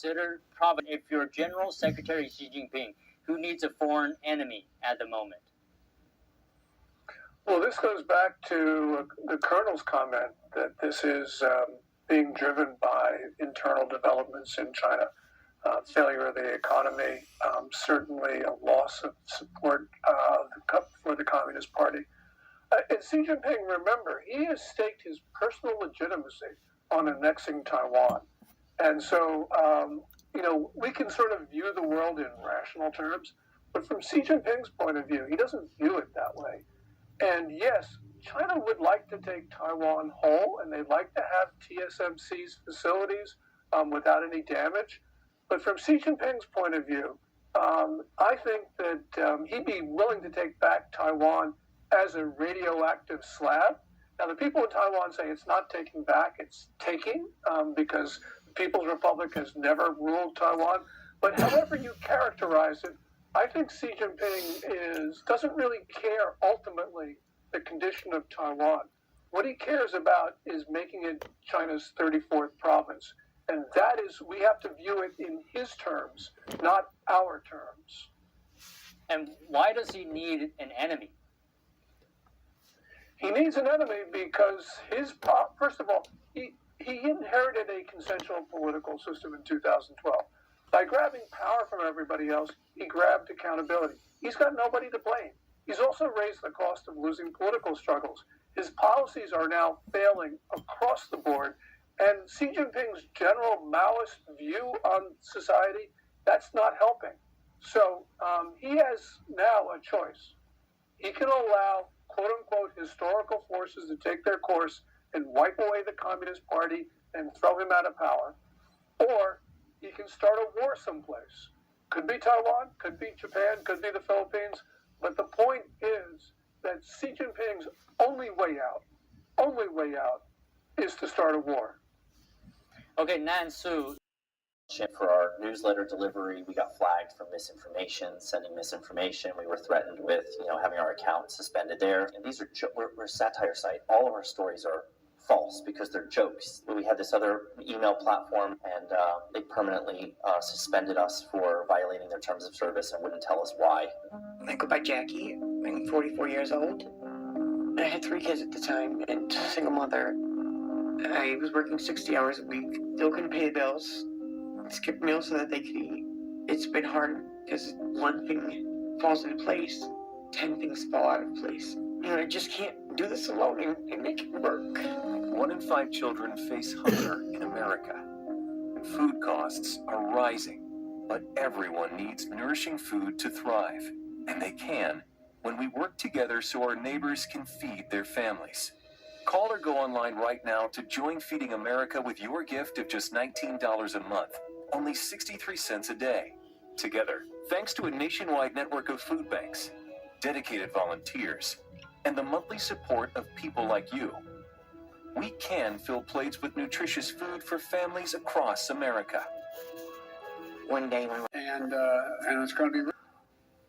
considered provident if you're General Secretary Xi Jinping, who needs a foreign enemy at the moment? Well, this goes back to the Colonel's comment that this is being driven by internal developments in China. Failure of the economy, certainly a loss of support for the Communist Party. And Xi Jinping, remember, he has staked his personal legitimacy on annexing Taiwan. And so, we can sort of view the world in rational terms, but from Xi Jinping's point of view, he doesn't view it that way. And yes, China would like to take Taiwan whole, and they'd like to have TSMC's facilities without any damage. But from Xi Jinping's point of view, I think that he'd be willing to take back Taiwan as a radioactive slab. Now, the people in Taiwan say it's not taking back, it's taking, because the People's Republic has never ruled Taiwan. But however you characterize it, I think Xi Jinping doesn't really care ultimately the condition of Taiwan. What he cares about is making it China's 34th province. And that is, we have to view it in his terms, not our terms. And why does he need an enemy? He needs an enemy because first of all, he inherited a consensual political system in 2012. By grabbing power from everybody else, he grabbed accountability. He's got nobody to blame. He's also raised the cost of losing political struggles. His policies are now failing across the board. And Xi Jinping's general Maoist view on society, that's not helping. So he has now a choice. He can allow, quote unquote, historical forces to take their course and wipe away the Communist Party and throw him out of power. Or he can start a war someplace. Could be Taiwan, could be Japan, could be the Philippines. But the point is that Xi Jinping's only way out is to start a war. Okay, Nan Su. For our newsletter delivery, we got flagged for misinformation, sending misinformation. We were threatened with, having our account suspended there. And these are we're a satire site. All of our stories are false because they're jokes. We had this other email platform, and they permanently suspended us for violating their terms of service and wouldn't tell us why. I go by Jackie. I'm 44 years old. I had 3 kids at the time and a single mother. I was working 60 hours a week. Still couldn't pay the bills. Skipped meals so that they could eat. It's been hard because one thing falls into place, 10 things fall out of place. I just can't do this alone and make it work. 1 in 5 children face hunger in America. Food costs are rising, but everyone needs nourishing food to thrive. And they can when we work together so our neighbors can feed their families. Call or go online right now to join Feeding America with your gift of just $19 a month, only 63 cents a day. Together, thanks to a nationwide network of food banks, dedicated volunteers, and the monthly support of people like you, we can fill plates with nutritious food for families across America. One day, And it's going to be...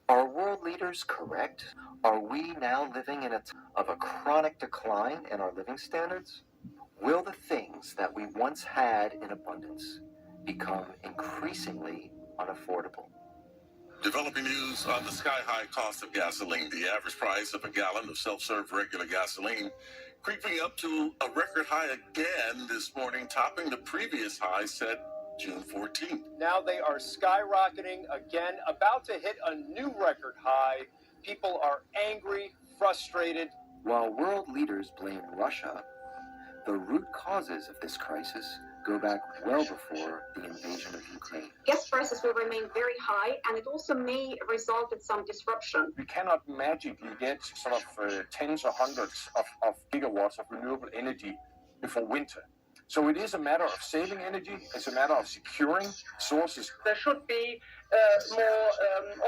Are world leaders correct? Are we now living in a time of a chronic decline in our living standards? Will the things that we once had in abundance become increasingly unaffordable? Developing news on the sky-high cost of gasoline. The average price of a gallon of self-serve regular gasoline creeping up to a record high again this morning, topping the previous high set June 14th. Now they are skyrocketing again, about to hit a new record high. People are angry, frustrated. While world leaders blame Russia, the root causes of this crisis go back well before the invasion of Ukraine. Gas prices will remain very high, and it also may result in some disruption. We cannot magically get sort of tens or hundreds of gigawatts of renewable energy before winter. So it is a matter of saving energy. It's a matter of securing sources. There should be more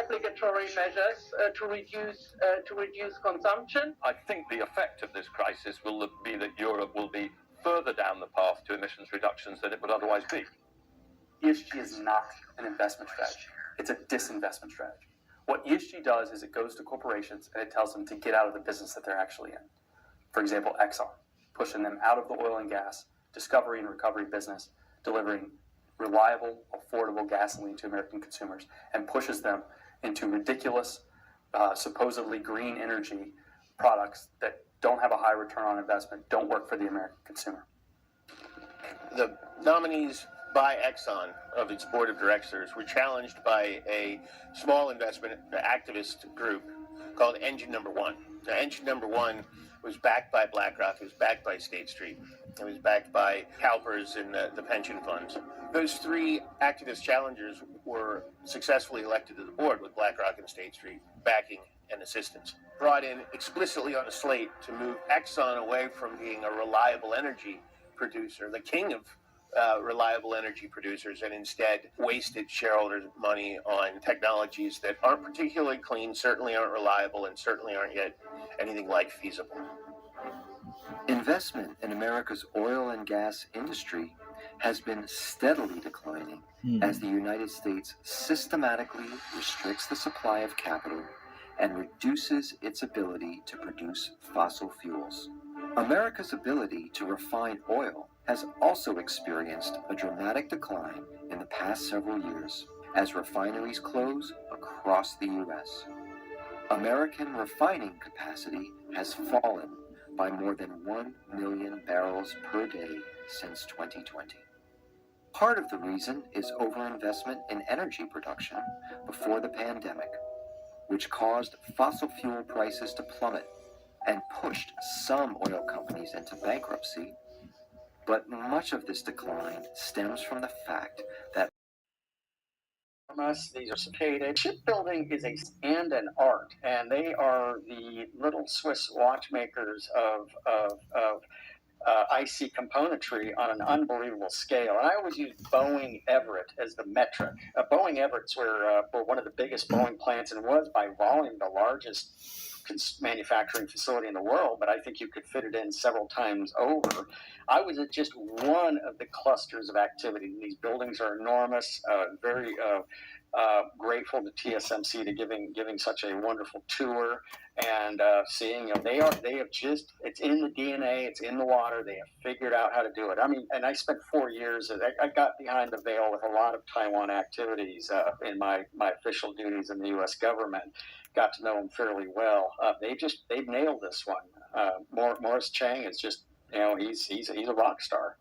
obligatory measures to reduce consumption. I think the effect of this crisis will be that Europe will be further down the path to emissions reductions than it would otherwise be. ESG is not an investment strategy. It's a disinvestment strategy. What ESG does is it goes to corporations and it tells them to get out of the business that they're actually in. For example, Exxon, pushing them out of the oil and gas discovery and recovery business, delivering reliable, affordable gasoline to American consumers and pushes them into ridiculous, supposedly green energy products that don't have a high return on investment, don't work for the American consumer. The nominees by Exxon of its board of directors were challenged by a small investment activist group called Engine Number One. Now, Engine Number One was backed by BlackRock, it was backed by State Street, it was backed by CalPERS and the pension funds. Those three activist challengers were successfully elected to the board with BlackRock and State Street backing and assistance. Brought in explicitly on a slate to move Exxon away from being a reliable energy producer, the king of reliable energy producers, and instead wasted shareholders' money on technologies that aren't particularly clean, certainly aren't reliable, and certainly aren't yet anything like feasible. Investment in America's oil and gas industry has been steadily declining as the United States systematically restricts the supply of capital and reduces its ability to produce fossil fuels. America's ability to refine oil has also experienced a dramatic decline in the past several years as refineries close across the U.S. American refining capacity has fallen by more than 1 million barrels per day since 2020. Part of the reason is overinvestment in energy production before the pandemic, which caused fossil fuel prices to plummet and pushed some oil companies into bankruptcy. But much of this decline stems from the fact that These are sophisticated. Shipbuilding is an art, and they are the little Swiss watchmakers of IC componentry on an unbelievable scale. And I always use Boeing Everett as the metric. Boeing Everett's were one of the biggest Boeing plants, and was by volume the largest manufacturing facility in the world, but I think you could fit it in several times over. I was at just one of the clusters of activity. These buildings are enormous. Very grateful to TSMC to giving such a wonderful tour, and seeing they have just, it's in the DNA, it's in the water. They have figured out how to do it. I mean, and I spent 4 years. I got behind the veil with a lot of Taiwan activities in my official duties in the U.S. government. Got to know them fairly well. They've nailed this one. Morris Chang is just, he's a rock star.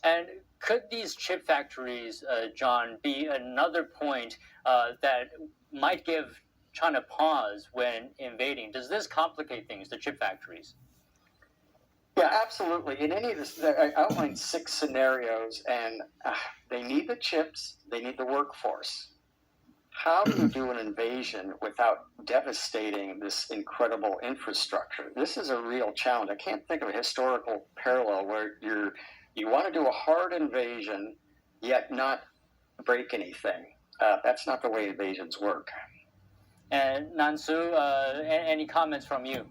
And could these chip factories, John, be another point that might give China pause when invading? Does this complicate things, the chip factories? Yeah, absolutely. In any of this, I outlined 6 scenarios, and they need the chips, they need the workforce. How do you do an invasion without devastating this incredible infrastructure? This is a real challenge. I can't think of a historical parallel where you want to do a hard invasion, yet not break anything. That's not the way invasions work. And Nan-Su, any comments from you?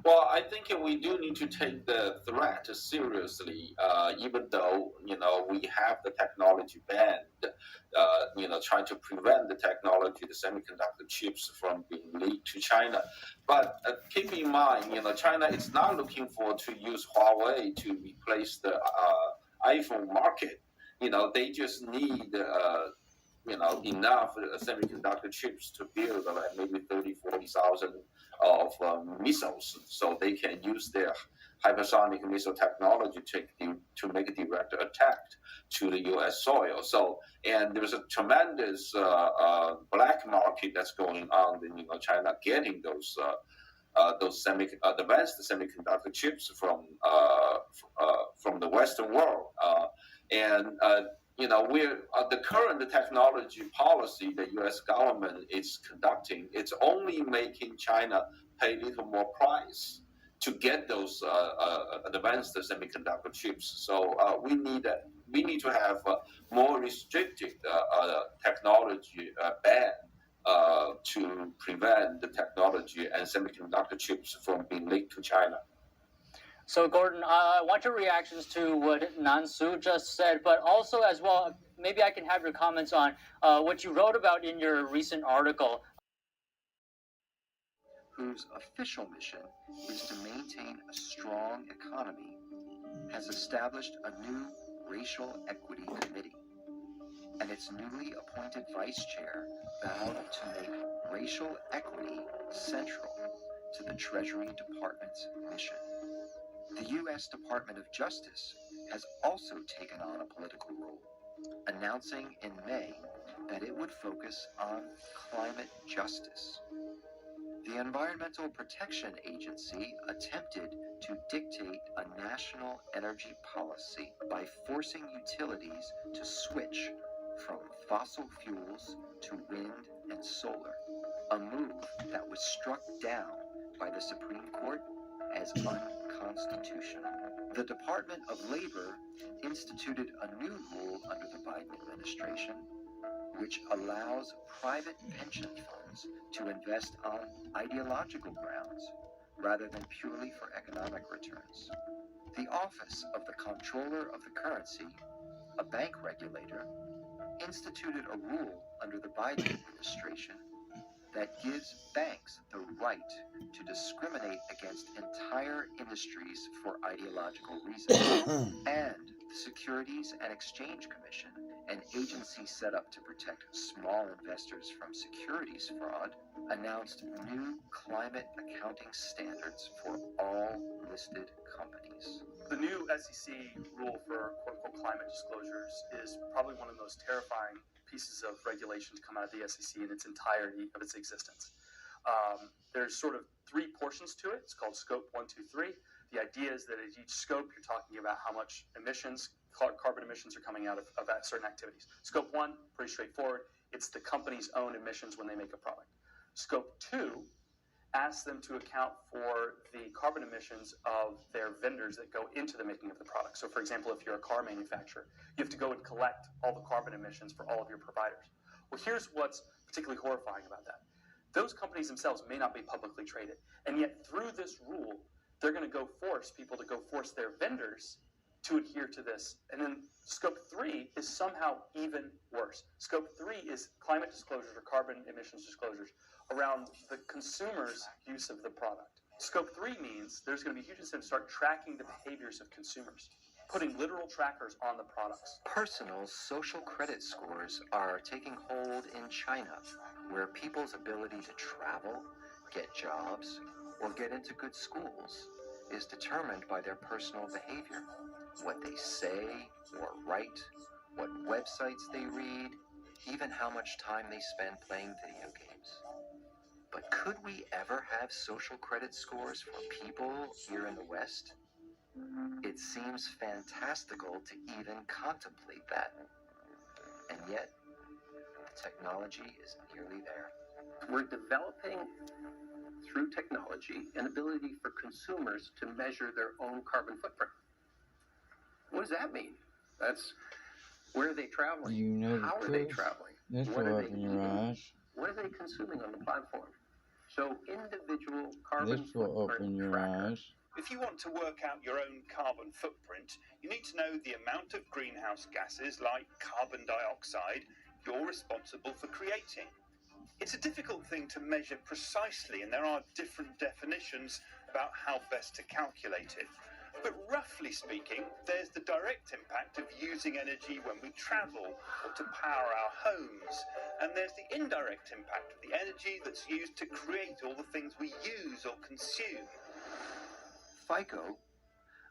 Well, I think we do need to take the threat seriously, even though, we have the technology banned, trying to prevent the technology, the semiconductor chips from being leaked to China. But keep in mind, China is not looking to use Huawei to replace the iPhone market. They just need enough semiconductor chips to build maybe 40,000 of missiles, so they can use their hypersonic missile technology to make a direct attack to the U.S. soil. So, and there's a tremendous black market that's going on in China getting those advanced semiconductor chips from the Western world, we're the current technology policy the U.S. government is conducting. It's only making China pay a little more price to get those advanced semiconductor chips. So we need to have more restricted technology ban to prevent the technology and semiconductor chips from being leaked to China. So, Gordon, I want your reactions to what Nan-Su just said, but also as well, maybe I can have your comments on what you wrote about in your recent article. Whose official mission is to maintain a strong economy, has established a new Racial Equity Committee, and its newly appointed vice chair vowed to make racial equity central to the Treasury Department's mission. The U.S. Department of Justice has also taken on a political role, announcing in May that it would focus on climate justice. The Environmental Protection Agency attempted to dictate a national energy policy by forcing utilities to switch from fossil fuels to wind and solar, a move that was struck down by the Supreme Court as unconstitutional. The Department of Labor instituted a new rule under the Biden administration, which allows private pension funds to invest on ideological grounds rather than purely for economic returns. The Office of the Comptroller of the Currency, a bank regulator, instituted a rule under the Biden administration that gives banks the right to discriminate against entire industries for ideological reasons. And the Securities and Exchange Commission, an agency set up to protect small investors from securities fraud, announced new climate accounting standards for all listed companies. The new SEC rule for quote-unquote climate disclosures is probably one of the most terrifying pieces of regulation to come out of the SEC in its entirety of its existence. There's sort of three portions to it. It's called Scope 1, 2, 3. The idea is that at each scope, you're talking about how much emissions, carbon emissions are coming out of certain activities. Scope 1, pretty straightforward. It's the company's own emissions when they make a product. Scope 2 asks them to account for the carbon emissions of their vendors that go into the making of the product. So, for example, if you're a car manufacturer, you have to go and collect all the carbon emissions for all of your providers. Well, here's what's particularly horrifying about that. Those companies themselves may not be publicly traded, and yet through this rule, they're going to go force people to go force their vendors to adhere to this. And then Scope 3 is somehow even worse. Scope 3 is climate disclosures or carbon emissions disclosures around the consumer's use of the product. Scope 3 means there's going to be huge incentive to start tracking the behaviors of consumers, putting literal trackers on the products. Personal social credit scores are taking hold in China, where people's ability to travel, get jobs, or get into good schools is determined by their personal behavior. What they say or write, what websites they read, even how much time they spend playing video games. But could we ever have social credit scores for people here in the West? It seems fantastical to even contemplate that. And yet, the technology is nearly there. We're developing, through technology, an ability for consumers to measure their own carbon footprint. What does that mean? That's where are they traveling? You know, how are they traveling? This What will are they open your eating? eyes. What are they consuming on the platform? So individual carbon This will footprint open your tracker. eyes. If you want to work out your own carbon footprint, you need to know the amount of greenhouse gases like carbon dioxide you're responsible for creating. It's a difficult thing to measure precisely, and there are different definitions about how best to calculate it. But roughly speaking, there's the direct impact of using energy when we travel or to power our homes. And there's the indirect impact of the energy that's used to create all the things we use or consume. FICO,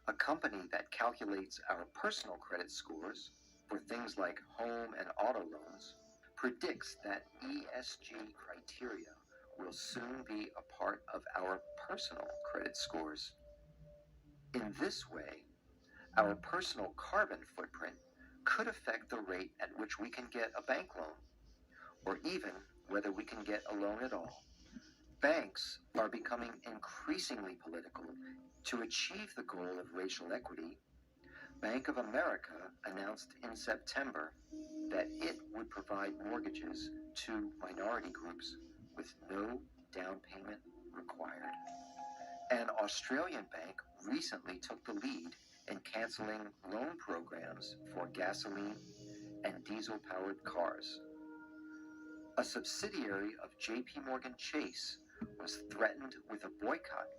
a company that calculates our personal credit scores for things like home and auto loans, predicts that ESG criteria will soon be a part of our personal credit scores. In this way, our personal carbon footprint could affect the rate at which we can get a bank loan, or even whether we can get a loan at all. Banks are becoming increasingly political. To achieve the goal of racial equity, Bank of America announced in September that it would provide mortgages to minority groups with no down payment required. An Australian bank recently took the lead in canceling loan programs for gasoline and diesel-powered cars. A subsidiary of J.P. Morgan Chase was threatened with a boycott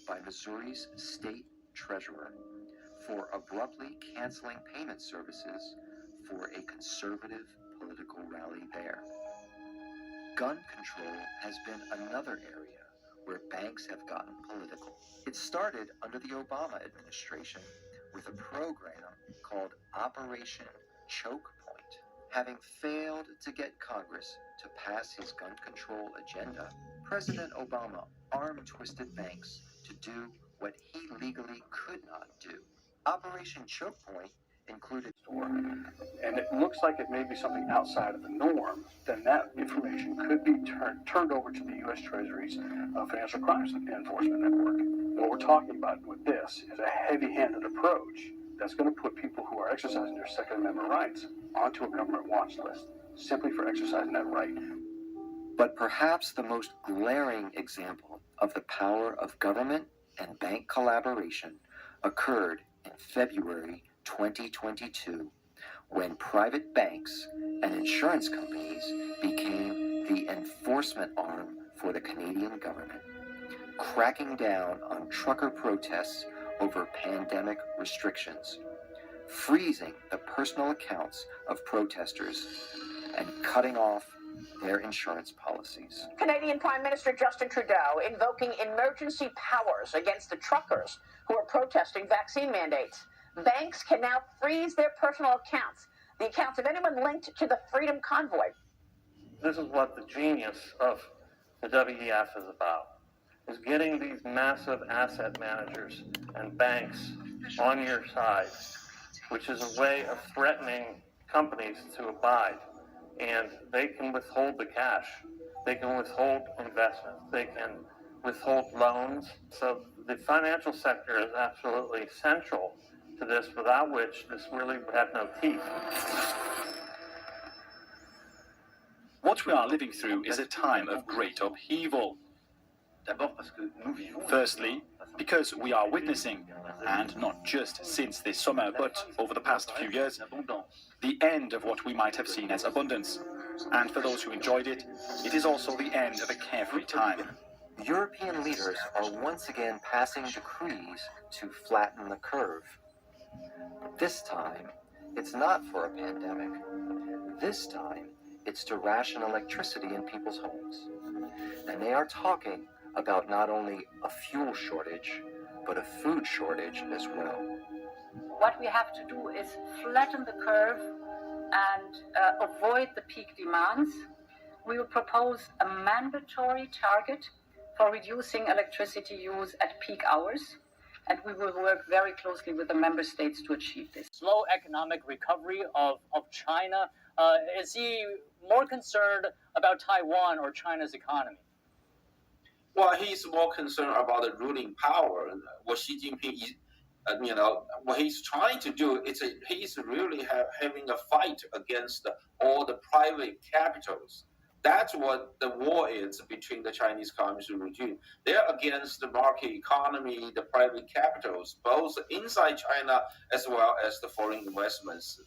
by Missouri's state treasurer for abruptly canceling payment services for a conservative political rally there. Gun control has been another area where banks have gotten political. It started under the Obama administration with a program called Operation Choke Point. Having failed to get Congress to pass his gun control agenda, President Obama arm-twisted banks to do what he legally could not do. Operation Choke Point included and it looks like it may be something outside of the norm, then that information could be turned over to the U.S. Treasury's Financial Crimes Enforcement Network. What we're talking about with this is a heavy-handed approach that's going to put people who are exercising their Second Amendment rights onto a government watch list, simply for exercising that right. But perhaps the most glaring example of the power of government and bank collaboration occurred in February 2022, when private banks and insurance companies became the enforcement arm for the Canadian government, cracking down on trucker protests over pandemic restrictions, freezing the personal accounts of protesters, and cutting off their insurance policies. Canadian Prime Minister Justin Trudeau invoking emergency powers against the truckers who are protesting vaccine mandates. Banks can now freeze their personal accounts, the accounts of anyone linked to the Freedom Convoy. This is what the genius of the WEF is about, is getting these massive asset managers and banks on your side, which is a way of threatening companies to abide. And they can withhold the cash. They can withhold investments. They can withhold loans. So the financial sector is absolutely central to this, without which this really would have no teeth. What we are living through is a time of great upheaval. Firstly, because we are witnessing, and not just since this summer, but over the past few years, the end of what we might have seen as abundance. And for those who enjoyed it, it is also the end of a carefree time. European leaders are once again passing decrees to flatten the curve. But this time, it's not for a pandemic. This time, it's to ration electricity in people's homes. And they are talking about not only a fuel shortage, but a food shortage as well. What we have to do is flatten the curve and avoid the peak demands. We will propose a mandatory target for reducing electricity use at peak hours, and we will work very closely with the member states to achieve this. Slow economic recovery of China. Is he more concerned about Taiwan or China's economy? Well, he's more concerned about the ruling power. What Xi Jinping is, what he's trying to do is he's really having a fight against all the private capitals. That's what the war is between the Chinese Communist regime. They're against the market economy, the private capitals, both inside China as well as the foreign investments.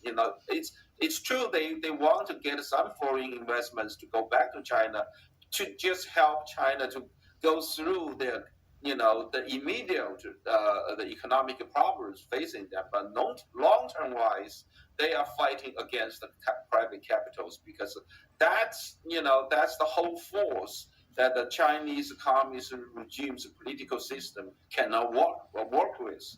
It's true they want to get some foreign investments to go back to China to just help China to go through their, the immediate the economic problems facing them. But long-term wise, they are fighting against the private capitals because that's the whole force that the Chinese Communist regime's political system cannot work with.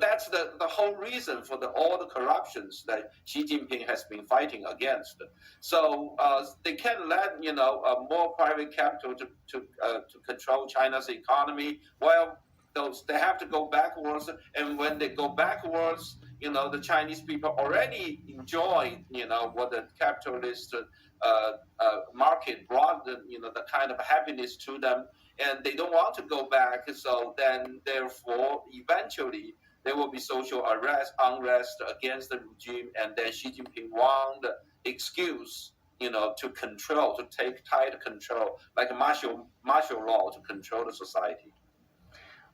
That's the whole reason for all the corruptions that Xi Jinping has been fighting against. So they can't let more private capital to control China's economy. Well, they have to go backwards, and when they go backwards, the Chinese people already enjoy what the capitalist market brought the kind of happiness to them, and they don't want to go back. So then, therefore, eventually, there will be social unrest against the regime, and then Xi Jinping want the excuse, to take tight control, like martial law to control the society.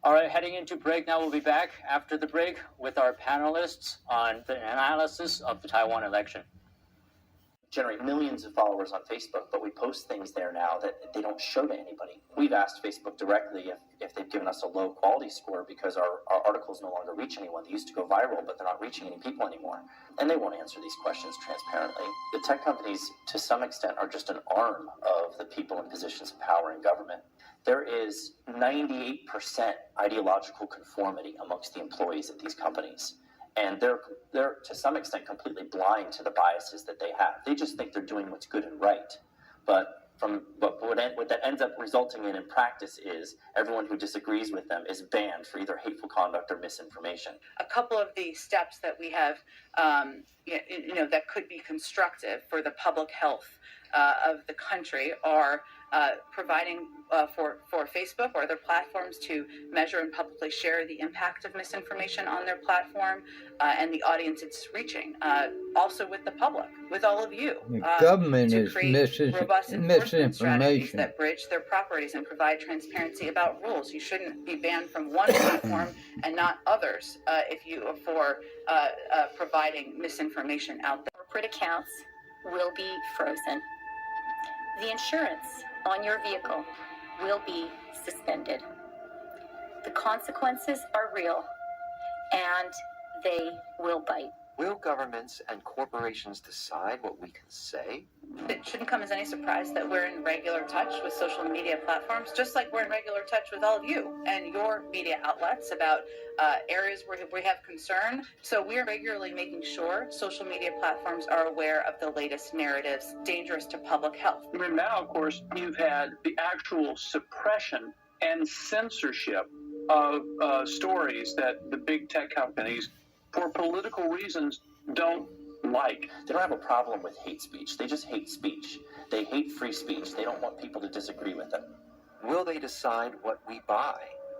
All right, heading into break now. We'll be back after the break with our panelists on the analysis of the Taiwan election. generate millions of followers on Facebook, but we post things there now that they don't show to anybody. We've asked Facebook directly if they've given us a low quality score because our articles no longer reach anyone. They used to go viral, but they're not reaching any people anymore. And they won't answer these questions transparently. The tech companies, to some extent, are just an arm of the people in positions of power in government. There is 98% ideological conformity amongst the employees at these companies. And they're to some extent completely blind to the biases that they have. They just think they're doing what's good and right. But what that ends up resulting in practice is everyone who disagrees with them is banned for either hateful conduct or misinformation. A couple of the steps that we have, that could be constructive for the public health of the country are providing for Facebook or other platforms to measure and publicly share the impact of misinformation on their platform and the audience it's reaching. Also with the public, with all of you. The government to is create robust enforcement strategies misinformation. that bridge their properties and provide transparency about rules. You shouldn't be banned from one platform and not others for providing misinformation out there. Corporate accounts will be frozen. The insurance on your vehicle will be suspended. The consequences are real, and they will bite. Will governments and corporations decide what we can say? It shouldn't come as any surprise that we're in regular touch with social media platforms, just like we're in regular touch with all of you and your media outlets about areas where we have concern. So we're regularly making sure social media platforms are aware of the latest narratives dangerous to public health. I mean, now, of course, you've had the actual suppression and censorship of stories that the big tech companies, for political reasons, don't like. They don't have a problem with hate speech. They just hate speech. They hate free speech. They don't want people to disagree with them. Will they decide what we buy,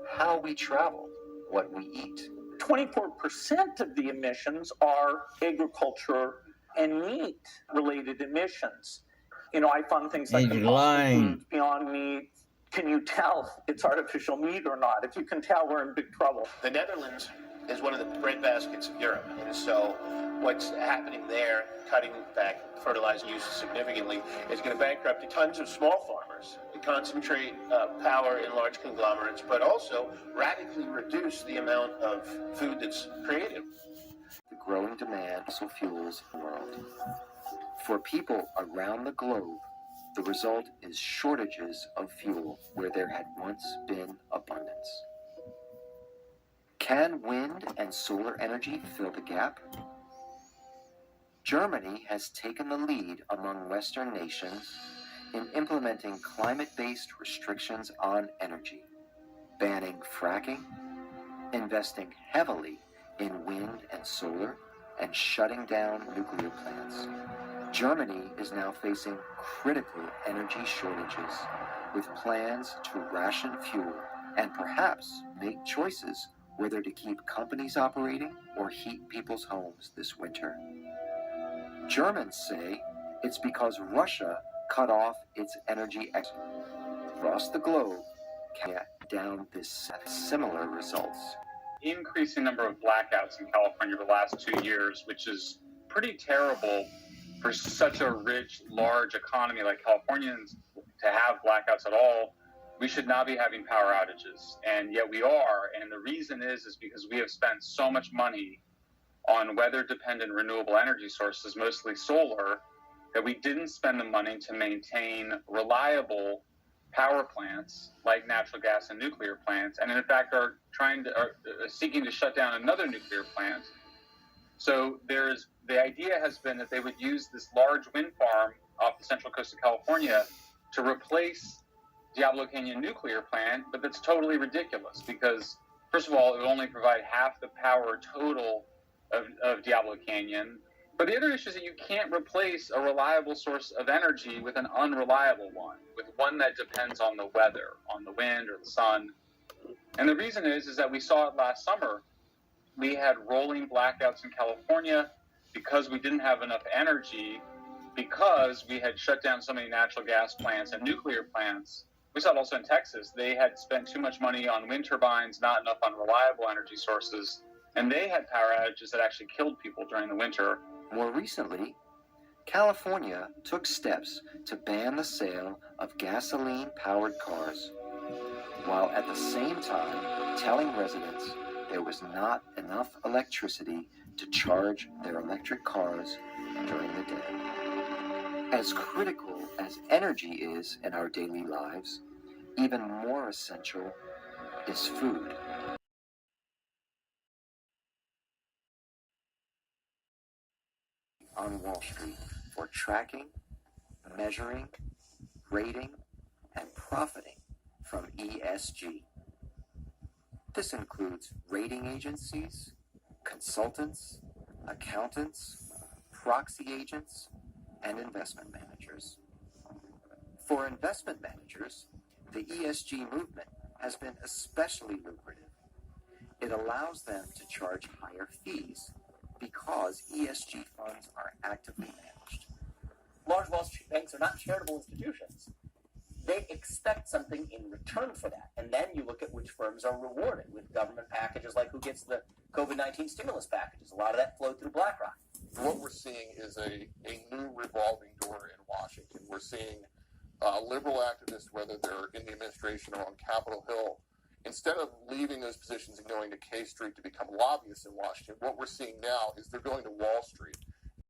how we travel, what we eat? 24% of the emissions are agriculture and meat-related emissions. I fund things like He's lying. Beyond Meat. Can you tell it's artificial meat or not? If you can tell, we're in big trouble. The Netherlands is one of the breadbaskets of Europe, and so what's happening there, cutting back fertilizer use significantly, is going to bankrupt tons of small farmers, concentrate power in large conglomerates, but also radically reduce the amount of food that's created. The growing demand for fossil fuels in the world. For people around the globe, the result is shortages of fuel where there had once been abundance. Can wind and solar energy fill the gap? Germany has taken the lead among Western nations in implementing climate-based restrictions on energy, banning fracking, investing heavily in wind and solar, and shutting down nuclear plants. Germany is now facing critical energy shortages with plans to ration fuel and perhaps make choices whether to keep companies operating or heat people's homes this winter. Germans say it's because Russia cut off its energy export. Across the globe, down this similar results. Increasing number of blackouts in California over the last 2 years, which is pretty terrible for such a rich, large economy like Californians to have blackouts at all. We should not be having power outages, and yet we are. And the reason is because we have spent so much money on weather-dependent renewable energy sources, mostly solar, that we didn't spend the money to maintain reliable power plants like natural gas and nuclear plants, and in fact are seeking to shut down another nuclear plant. So the idea has been that they would use this large wind farm off the central coast of California to replace Diablo Canyon nuclear plant, but that's totally ridiculous because, first of all, it would only provide half the power total of Diablo Canyon. But the other issue is that you can't replace a reliable source of energy with an unreliable one, with one that depends on the weather, on the wind or the sun. And the reason is that we saw it last summer. We had rolling blackouts in California because we didn't have enough energy, because we had shut down so many natural gas plants and nuclear plants. We saw it also in Texas. They had spent too much money on wind turbines, not enough on reliable energy sources, and they had power outages that actually killed people during the winter. More recently, California took steps to ban the sale of gasoline-powered cars, while at the same time telling residents there was not enough electricity to charge their electric cars during the day. As critical as energy is in our daily lives, even more essential is food. On Wall Street for tracking, measuring, rating, and profiting from ESG. This includes rating agencies, consultants, accountants, proxy agents, and investment managers. For investment managers, the ESG movement has been especially lucrative. It allows them to charge higher fees because ESG funds are actively managed. Large Wall Street banks are not charitable institutions. They expect something in return for that. And then you look at which firms are rewarded with government packages like who gets the COVID-19 stimulus packages. A lot of that flowed through BlackRock. What we're seeing is a new revolving door in Washington. We're seeing liberal activists, whether they're in the administration or on Capitol Hill, instead of leaving those positions and going to K Street to become lobbyists in Washington, what we're seeing now is they're going to Wall Street